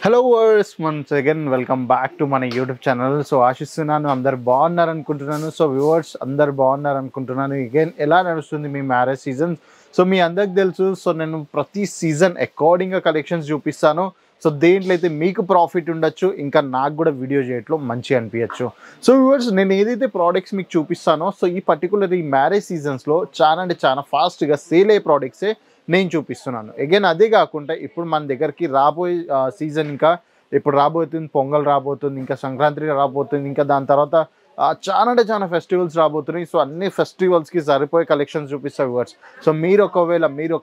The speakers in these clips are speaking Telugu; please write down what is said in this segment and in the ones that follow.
Hello viewers once again welcome back to మన యూట్యూబ్ ఛానల్. సో ఆశిస్తున్నాను అందరు బాగున్నారు అనుకుంటున్నాను. సో వ్యూవర్స్ అందరు బాగున్నారు అనుకుంటున్నాను. అగైన్ ఎలా నడుస్తుంది మీ మ్యారేజ్ సీజన్? సో మీ అందరికి తెలుసు, సో నేను ప్రతి సీజన్ అకార్డింగ్గా కలెక్షన్స్ చూపిస్తాను. సో దేంట్లో అయితే మీకు ప్రాఫిట్ ఉండొచ్చు, ఇంకా నాకు కూడా వీడియో చేయట్లో మంచిగా అనిపించచ్చు. సో వ్యూవర్స్ నేను ఏదైతే ప్రోడక్ట్స్ మీకు చూపిస్తానో, సో ఈ పర్టికులర్ ఈ మ్యారేజ్ సీజన్స్లో చాలా అంటే చాలా ఫాస్ట్గా సేల్ అయ్యే ప్రోడక్ట్సే నేను చూపిస్తున్నాను. అగైన్ అదే కాకుండా ఇప్పుడు మన దగ్గరికి రాబోయే సీజన్, ఇంకా ఇప్పుడు రాబోతుంది పొంగల్ రాబోతుంది, ఇంకా సంక్రాంతి రాబోతుంది, ఇంకా దాని తర్వాత చాలా అంటే చాలా ఫెస్టివల్స్ రాబోతున్నాయి. సో అన్ని ఫెస్టివల్స్కి సరిపోయే కలెక్షన్స్ చూపిస్తా వ్యూవర్స్. సో మీరు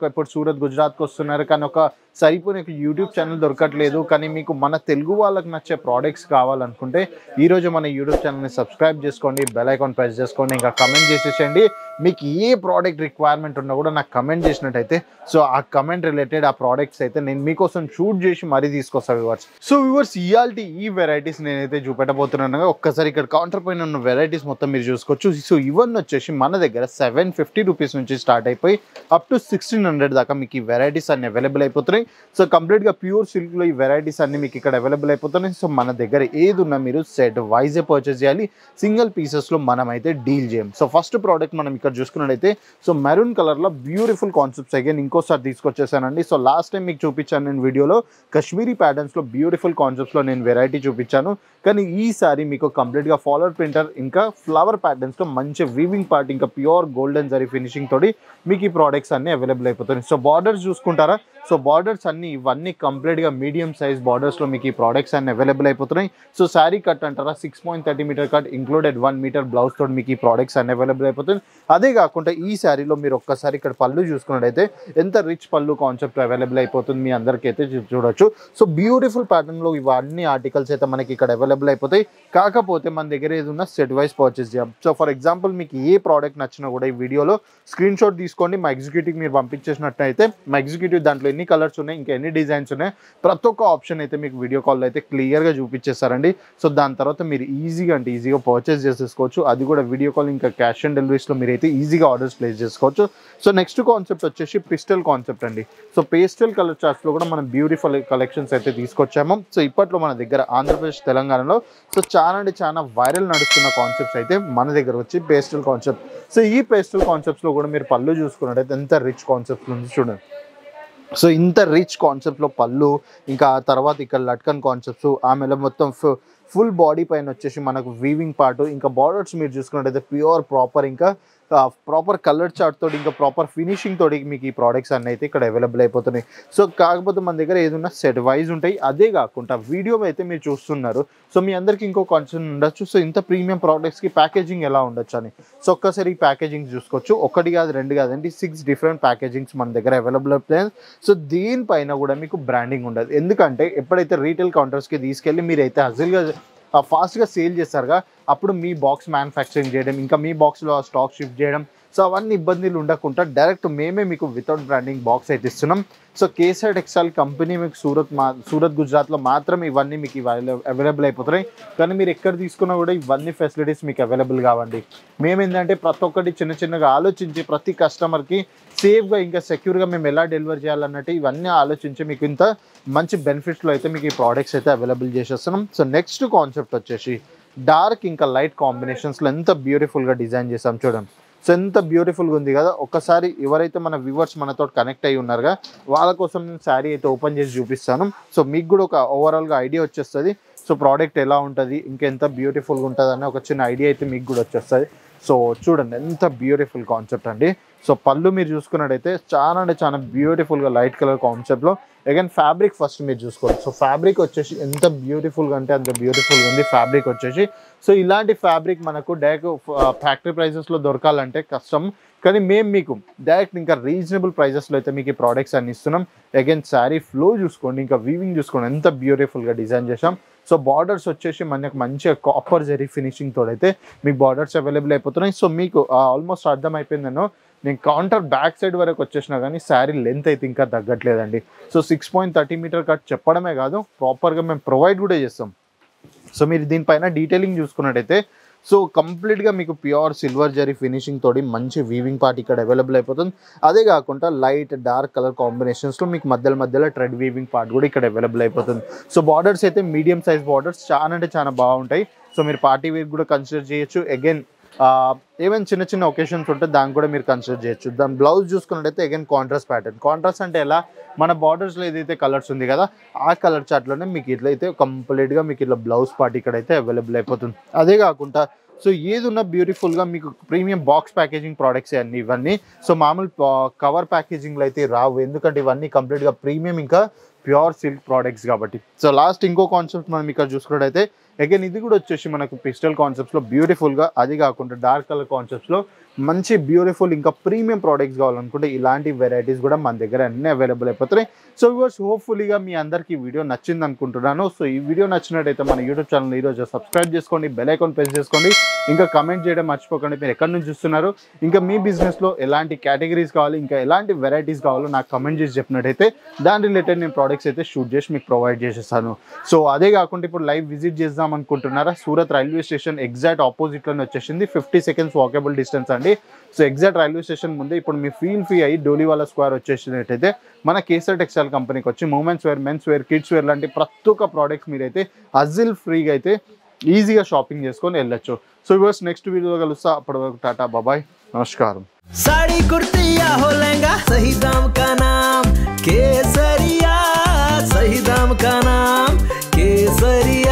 ఇప్పుడు సూరత్ గుజరాత్కి వస్తున్నారు, కానీ ఒక సరిపోయిన యూట్యూబ్ ఛానల్ దొరకట్లేదు, కానీ మీకు మన తెలుగు వాళ్ళకి నచ్చే ప్రోడక్ట్స్ కావాలనుకుంటే ఈరోజు మన యూట్యూబ్ ఛానల్ని సబ్స్క్రైబ్ చేసుకోండి, బెల్ ఐకాన్ ప్రెస్ చేసుకోండి, ఇంకా కమెంట్ చేసేసేయండి. మీకు ఏ ప్రోడక్ట్ రిక్వైర్మెంట్ ఉన్నా కూడా నాకు కమెంట్ చేసినట్టయితే, సో ఆ కమెంట్ రిలేటెడ్ ఆ ప్రోడక్ట్స్ అయితే నేను మీకోసం షూట్ చేసి మరీ తీసుకొస్తాను వ్యూవర్స్. సో వ్యూవర్స్ ఇయాల్టి ఈ వెరైటీస్ నేనైతే చూపెట్టబోతున్నాను. ఒక్కసారి ఇక్కడ కౌంటర్ పైన ఉన్న వెరైటీస్ మొత్తం మీరు చూసుకోవచ్చు. సో ఇవన్నీ వచ్చేసి మన దగ్గర 750 రూపీస్ నుంచి స్టార్ట్ అయిపోయి అప్ టు 1600 దాకా మీకు ఈ వెరైటీస్ అన్ని అవైలబుల్ అయిపోతున్నాయి. సో కంప్లీట్గా ప్యూర్ సిల్క్లో ఈ వెరైటీస్ అన్ని మీకు ఇక్కడ అవైలబుల్ అయిపోతున్నాయి. సో మన దగ్గర ఏది ఉన్నా మీరు సెట్ వైజే పర్చేస్ చేయాలి, సింగిల్ పీసెస్లో మనం అయితే డీల్ చేయం. సో ఫస్ట్ ప్రోడక్ట్ మనం ఇక్కడ చూసుకున్నట్టయితే, సో మెరూన్ కలర్లో బ్యూటిఫుల్ కాన్సెప్ట్స్ అగైన్ ఇంకోసారి తీసుకొచ్చేసానండి. సో లాస్ట్ టైం మీకు చూపించాను నేను వీడియోలో కశ్మీరీ ప్యాటర్న్స్లో బ్యూటిఫుల్ కాన్సెప్ట్స్లో నేను వెరైటీ చూపించాను, కానీ ఈసారి మీకు కంప్లీట్గా ఫాలోవర్ ప్రింటర్ ఇంకా ఫ్లవర్ ప్యాటర్న్స్లో మంచి వీవింగ్ పార్ట్ ఇంకా ప్యూర్ గోల్డెన్ జరీ ఫినిషింగ్ తోటి మీకు ఈ ప్రోడక్ట్స్ అన్ని అవైలబుల్ అయిపోతున్నాయి. సో బార్డర్స్ చూసుకుంటారా, సో బార్డర్స్ అన్ని ఇవన్నీ కంప్లీట్గా మీడియం సైజ్ బార్డర్స్లో మీకు ఈ ప్రోడక్ట్స్ అన్ని అవైలబుల్ అయిపోతున్నాయి. సో శారీ కట్ అంటారా, 6.30 meter cut included 1 meter blouse తోటి మీకు ఈ ప్రోడక్ట్స్ అన్ని అవైలబుల్ అయిపోతుంది. అదే కాకుండా ఈ శారీలో మీరు ఒక్కసారి ఇక్కడ పళ్ళు చూసుకున్నట్టయితే ఎంత రిచ్ పళ్ళు కాన్సెప్ట్ అవైలబుల్ అయిపోతుంది మీ అందరికీ అయితే చూడొచ్చు. సో బ్యూటిఫుల్ ప్యాటర్న్లో ఇవన్నీ ఆర్టికల్స్ అయితే మనకి ఇక్కడ అవైలబుల్ అయిపోతాయి. కాకపోతే మన దగ్గర ఏది ఉన్నా సెట్ వైజ్ పర్చేస్ చేయాలి. సో ఫర్ ఎగ్జాంపుల్ మీకు ఏ ప్రోడక్ట్ నచ్చినా కూడా ఈ వీడియోలో స్క్రీన్ షాట్ తీసుకోండి, మా ఎగ్జిక్యూటివ్ మీరు పంపించేసినట్టయితే మా ఎగ్జిక్యూటివ్ దాంట్లో ఎన్ని కలర్స్ ఉన్నాయి, ఇంకా ఎన్ని డిజైన్స్ ఉన్నాయి, ప్రతి ఒక్క ఆప్షన్ అయితే మీకు వీడియో కాల్లో అయితే క్లియర్గా చూపించేస్తారండి. సో దాని తర్వాత మీరు ఈజీగా పర్చేస్ చేసేసుకోవచ్చు. అది కూడా వీడియో కాల్ ఇంకా క్యాష్ ఆన్ డెలివరీస్లో మీరైతే ఈజీగా ఆర్డర్స్ ప్లేస్ చేసుకోవచ్చు. సో నెక్స్ట్ కాన్సెప్ట్ వచ్చేసి పిస్టల్ కాన్సెప్ట్ అండి. సో పేస్టల్ కలర్ చార్ట్స్లో కూడా మనం బ్యూటిఫుల్ కలెక్షన్స్ అయితే తీసుకొచ్చాము. సో ఇప్పట్లో మన దగ్గర ఆంధ్రప్రదేశ్ తెలంగాణలో సో చాలా అంటే చాలా వైరల్ నడుస్తున్న కాన్సెప్ట్స్ అయితే మన దగ్గర వచ్చి పేస్టల్ కాన్సెప్ట్. సో ఈ పేస్టల్ కాన్సెప్ట్స్లో కూడా మీరు పళ్ళు చూసుకున్నట్టయితే ఎంత రిచ్ కాన్సెప్ట్ ఉంది చూడండి. సో ఇంత రిచ్ కాన్సెప్ట్లో పళ్ళు, ఇంకా తర్వాత ఇక్కడ లట్కన్ కాన్సెప్ట్స్, ఆమెలో మొత్తం ఫుల్ బాడీ పైన వచ్చేసి మనకు వీవింగ్ పార్ట్, ఇంకా బార్డర్స్ మీరు చూసుకున్నట్టయితే ప్యూర్ ప్రాపర్ ఇంకా ప్రాపర్ కలర్ చార్ట్ తోటి ఇంకా ప్రాపర్ ఫినిషింగ్ తోటి మీకు ఈ ప్రోడక్ట్స్ అన్నీ అయితే ఇక్కడ అవైలబుల్ అయిపోతున్నాయి. సో కాకపోతే మన దగ్గర ఏదైనా సెట్ వైజ్ ఉంటాయి. అదే కాకుండా వీడియో అయితే మీరు చూస్తున్నారు. సో మీ అందరికీ ఇంకో కాన్సెప్ట్ ఉండొచ్చు, సో ఇంత ప్రీమియం ప్రోడక్ట్స్కి ప్యాకేజింగ్ ఎలా ఉండొచ్చు అని. సో ఒక్కసారి ఈ ప్యాకేజింగ్ చూసుకోవచ్చు. ఒకటి కాదు రెండు కాదండి, 6 డిఫరెంట్ ప్యాకేజింగ్స్ మన దగ్గర అవైలబుల్ అవుతాయి. సో దీనిపైన కూడా మీకు బ్రాండింగ్ ఉండదు, ఎందుకంటే ఎప్పుడైతే రీటైల్ కౌంటర్స్కి తీసుకెళ్ళి మీరైతే హజిల్గా ఫాస్ట్గా సేల్ చేస్తారుగా, అప్పుడు మీ బాక్స్ మ్యానుఫ్యాక్చరింగ్ చేయడం, ఇంకా మీ బాక్స్లో స్టాక్ షిఫ్ట్ చేయడం, సో అవన్నీ ఇబ్బందులు ఉండకుండా డైరెక్ట్ మేమే మీకు వితౌట్ బ్రాండింగ్ బాక్స్ అయితే ఇస్తున్నాం. సో కేసర్ టెక్స్టైల్ కంపెనీ మీకు సూరత్ గుజరాత్లో మాత్రమే ఇవన్నీ మీకు అవైలబుల్ అయిపోతున్నాయి. కానీ మీరు ఎక్కడ తీసుకున్నా కూడా ఇవన్నీ ఫెసిలిటీస్ మీకు అవైలబుల్ కావండి. మేమేంటంటే ప్రతి ఒక్కటి చిన్నగా ఆలోచించి ప్రతి కస్టమర్కి సేఫ్గా ఇంకా సెక్యూర్గా మేము ఎలా డెలివర్ చేయాలన్నట్టు ఇవన్నీ ఆలోచించి మీకు ఇంత మంచి బెనిఫిట్స్లో అయితే మీకు ఈ ప్రోడక్ట్స్ అయితే అవైలబుల్ చేసేస్తున్నాం. సో నెక్స్ట్ కాన్సెప్ట్ వచ్చేసి డార్క్ ఇంకా లైట్ కాంబినేషన్స్లో ఎంత బ్యూటిఫుల్గా డిజైన్ చేసాం చూడండి. సో ఎంత బ్యూటిఫుల్గా ఉంది కదా. ఒక్కసారి ఎవరైతే మన వ్యూవర్స్ మనతో కనెక్ట్ అయ్యి ఉన్నారుగా వాళ్ళ కోసం నేను శారీ అయితే ఓపెన్ చేసి చూపిస్తాను. సో మీకు కూడా ఒక ఓవరాల్గా ఐడియా వచ్చేస్తుంది. సో ప్రోడక్ట్ ఎలా ఉంటుంది, ఇంకెంత బ్యూటిఫుల్గా ఉంటుంది అనే ఒక చిన్న ఐడియా అయితే మీకు కూడా వచ్చేస్తుంది. సో చూడండి ఎంత బ్యూటిఫుల్ కాన్సెప్ట్ అండి. సో పళ్ళు మీరు చూసుకున్నట్టయితే చాలా అంటే చాలా బ్యూటిఫుల్గా లైట్ కలర్ కాన్సెప్ట్లో. అగైన్ ఫ్యాబ్రిక్ ఫస్ట్ మీరు చూసుకోండి. సో ఫ్యాబ్రిక్ వచ్చేసి ఎంత బ్యూటిఫుల్గా అంటే అంత బ్యూటిఫుల్గా ఉంది ఫ్యాబ్రిక్ వచ్చేసి. సో ఇలాంటి ఫ్యాబ్రిక్ మనకు డైరెక్ట్ ఫ్యాక్టరీ ప్రైజెస్లో దొరకాలంటే కష్టం, కానీ మేము మీకు డైరెక్ట్ ఇంకా రీజనబుల్ ప్రైజెస్లో అయితే మీకు ఈ ప్రోడక్ట్స్ అన్ని ఇస్తున్నాం. అగైన్ శారీ ఫ్లో చూసుకోండి, ఇంకా వీవింగ్ చూసుకోండి ఎంత బ్యూటిఫుల్గా డిజైన్ చేసాం. సో బార్డర్స్ వచ్చేసి మనకు మంచిగా కాపర్ జరీ ఫినిషింగ్ తోడైతే మీకు బార్డర్స్ అవైలబుల్ అయిపోతున్నాయి. సో మీకు ఆల్మోస్ట్ అర్థమైపోయిందనో, నేను కౌంటర్ బ్యాక్ సైడ్ వరకు వచ్చేసినా కానీ శారీ లెంత్ అయితే ఇంకా తగ్గట్లేదండి. సో 6.30 మీటర్ కట్ చెప్పడమే కాదు, ప్రాపర్గా మేము ప్రొవైడ్ కూడా చేస్తాం. సో మీరు దీనిపైన డీటెయిలింగ్ చూసుకున్నట్టయితే సో కంప్లీట్గా మీకు ప్యూర్ సిల్వర్ జరీ ఫినిషింగ్ తోటి మంచి వీవింగ్ పార్ట్ ఇక్కడ అవైలబుల్ అయిపోతుంది. అదే కాకుండా లైట్ డార్క్ కలర్ కాంబినేషన్స్లో మీకు మధ్యలో థ్రెడ్ వీవింగ్ పార్ట్ కూడా ఇక్కడ అవైలబుల్ అయిపోతుంది. సో బార్డర్స్ అయితే మీడియం సైజ్ బార్డర్స్ చాలా అంటే చాలా బాగుంటాయి. సో మీరు పార్టీ వేర్ కూడా కన్సిడర్ చేయొచ్చు. అగైన్ ఏమైనా చిన్న చిన్న ఒకేషన్స్ ఉంటే దాన్ని కూడా మీరు కన్సిడర్ చేయొచ్చు. దాని బ్లౌజ్ చూసుకున్నట్టయితే అగైన్ కాంట్రాస్ట్ ప్యాటర్న్. కాంట్రాస్ట్ అంటే ఎలా, మన బార్డర్స్లో ఏదైతే కలర్స్ ఉంది కదా ఆ కలర్ చార్ట్లోనే మీకు ఇట్లయితే కంప్లీట్గా మీకు ఇట్లా బ్లౌజ్ పార్ట్ ఇక్కడైతే అవైలబుల్ అయిపోతుంది. అదే కాకుండా సో ఏది ఉన్న బ్యూటిఫుల్గా మీకు ప్రీమియం బాక్స్ ప్యాకేజింగ్ ప్రోడక్ట్స్ అన్ని ఇవన్నీ. సో మామూలు కవర్ ప్యాకేజింగ్లో అయితే రావు, ఎందుకంటే ఇవన్నీ కంప్లీట్గా ప్రీమియం ఇంకా ప్యూర్ సిల్క్ ప్రోడక్ట్స్ కాబట్టి. సో లాస్ట్ ఇంకో కాన్సెప్ట్ మనం ఇక్కడ చూసుకున్నట్టయితే అగైన్ ఇది కూడా వచ్చేసి మనకు పిస్టల్ కాన్సెప్ట్స్లో బ్యూటిఫుల్గా, అది కాకుండా డార్క్ కలర్ కాన్సెప్ట్స్లో మంచి బ్యూటిఫుల్ ఇంకా ప్రీమియం ప్రోడక్ట్స్ కావాలనుకుంటే ఇలాంటి వెరైటీస్ కూడా మన దగ్గర అన్నీ అవైలబుల్ అయిపోతున్నాయి. సో వ్యూవర్స్, హోప్ఫుల్లీగా మీ అందరికీ వీడియో నచ్చింది అనుకుంటున్నాను. సో ఈ వీడియో నచ్చినట్టయితే మన యూట్యూబ్ ఛానల్ ఈరోజు సబ్స్క్రైబ్ చేసుకోండి, బెల్ ఐకాన్ ప్రెస్ చేసుకోండి, ఇంకా కమెంట్ చేయడం మర్చిపోకండి మీరు ఎక్కడి నుంచి చూస్తున్నారు, ఇంకా మీ బిజినెస్లో ఎలాంటి కేటగిరీస్ కావాలి, ఇంకా ఎలాంటి వెరైటీస్ కావాలో నాకు కమెంట్ చేసి చెప్పినట్టయితే దాని రిలేటెడ్ నేను ప్రోడక్ట్స్ అయితే షూట్ చేసి మీకు ప్రొవైడ్ చేసేస్తాను. సో అదే కాకుండా ఇప్పుడు లైవ్ విజిట్ చేద్దాం అనుకుంటున్నారా, సూరత్ రైల్వే స్టేషన్ ఎగ్జాక్ట్ ఆపోజిట్లోనే వచ్చేసింది. 50 seconds వాకబుల్ డిస్టెన్స్ అండి. సో ఎగ్జాక్ట్ రైల్వే స్టేషన్ ముందే ఇప్పుడు మీ ఫీల్ ఫ్రీ అయ్యి డోలీవాలా స్క్వేర్ వచ్చేసినట్టయితే మన కేసర్ టెక్స్టైల్ కంపెనీకి వచ్చి women's wear, men's wear, kids wear లాంటి ప్రతి ఒక్క ప్రోడక్ట్స్ మీరైతే అజిల్ ఫ్రీగా అయితే ఈజీగా షాపింగ్ చేసుకొని వెళ్ళొచ్చు. సో వ్యూవర్స్, నెక్స్ట్ వీడియోలో కలుస్తా. అప్పటి వరకు టాటా, బాబాయ్, నమస్కారం. साड़ी कुर्ती या हो लहंगा, सही दाम का नाम केसरिया, सही दाम का नाम केसरिया.